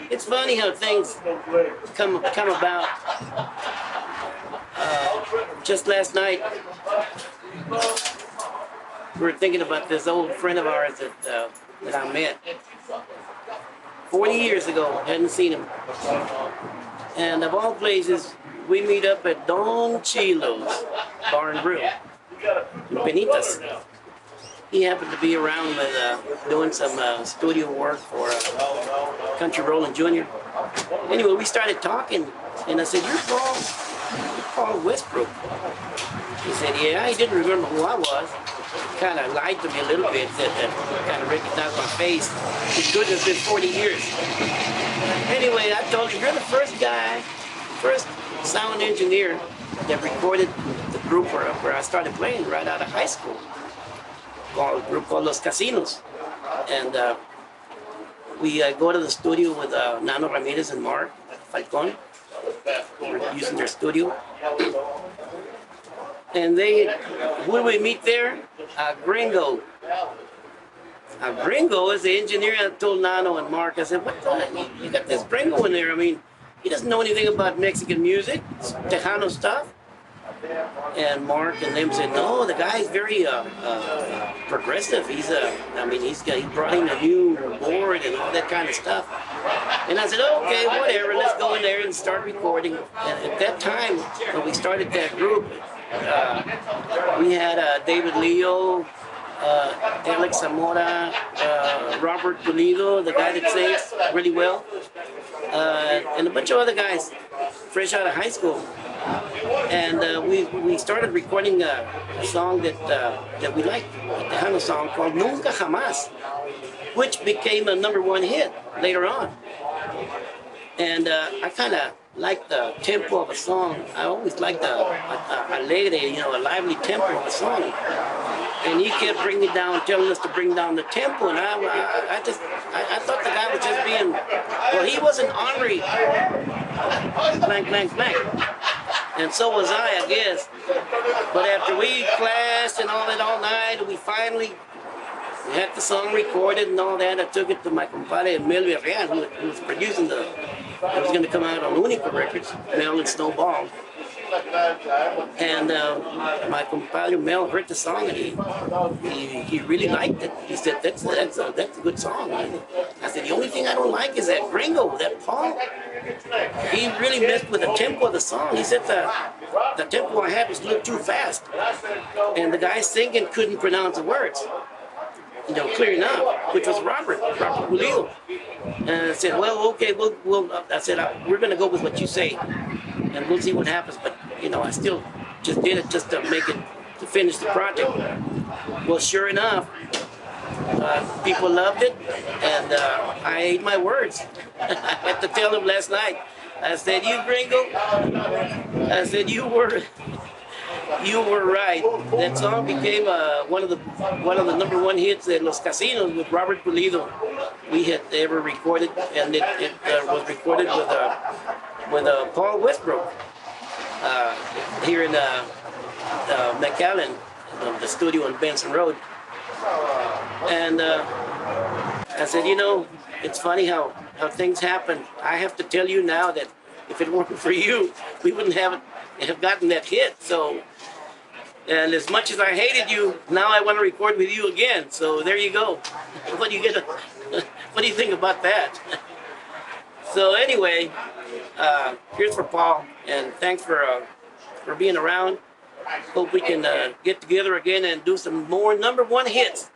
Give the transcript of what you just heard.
It's funny how things come about. Just last night, we were thinking about this old friend of ours that I met 40 years ago. Hadn't seen him, and of all places, we meet up at Don Chilo's Bar and Grill in Penitas. He happened to be around with doing some studio work for Country Rollin' Jr. Anyway, we started talking, and I said, you're Paul Westbrook. He said, yeah. He didn't remember who I was. Kind of lied to me a little bit, that kind of recognized my face. It couldn't have been 40 years. Anyway, I told him, you're the first sound engineer that recorded the group where I started playing right out of high school. A group called Los Casinos. And we go to the studio with Nano Ramirez and Mark Falcon. We're using their studio. And who do we meet there? Gringo. Gringo is the engineer. I told Nano and Mark, I said, what the, you got this Gringo in there? I mean, he doesn't know anything about Mexican music, Tejano stuff. And Mark and them said, no, the guy's very progressive. He brought in a new board and all that kind of stuff. And I said, okay, whatever, let's go in there and start recording. And at that time, when we started that group, we had David Leo, Alex Zamora, Robert Pulido, the guy that sings really well, and a bunch of other guys fresh out of high school. And we started recording a song that we liked, a Tejano song called Nunca Jamás, which became a #1 hit later on. And I kind of liked the tempo of a song. I always liked a alegre, a lively tempo of a song. And he kept bringing it down, telling us to bring down the tempo. And I thought the guy was just being, well, he wasn't ornery, blank, blank, blank. And so was I guess. But after we clashed and all that all night, we had the song recorded and all that. I took it to my compadre Mel Villarreal, who was producing it was going to come out on Única Records, Mel and Snowball. And my compadre Mel heard the song and he really liked it. He said, that's a good song. And I said, the only thing I don't like is that Gringo, that Paul. He really messed with the tempo of the song. He said the tempo I had was a little too fast. And the guy singing couldn't pronounce the words, clear enough, which was Robert Pulido. And I said, well, okay, I said, we're going to go with what you say, and we'll see what happens. But, I still just did it just to to finish the project. Well, sure enough, people loved it, and I ate my words. I had to tell them last night. I said, you Gringo, I said, you were right. That song became one of the #1 hits at Los Casinos with Robert Pulido we had ever recorded, and it was recorded with Paul Westbrook here in McAllen, the studio on Benson Road. And I said, it's funny how things happen. I have to tell you now that if it weren't for you, we wouldn't have gotten that hit. So, and as much as I hated you, now I want to record with you again. So there you go. What do you think about that? So anyway, here's for Paul, and thanks for being around. Hope we can get together again and do some more #1 hits.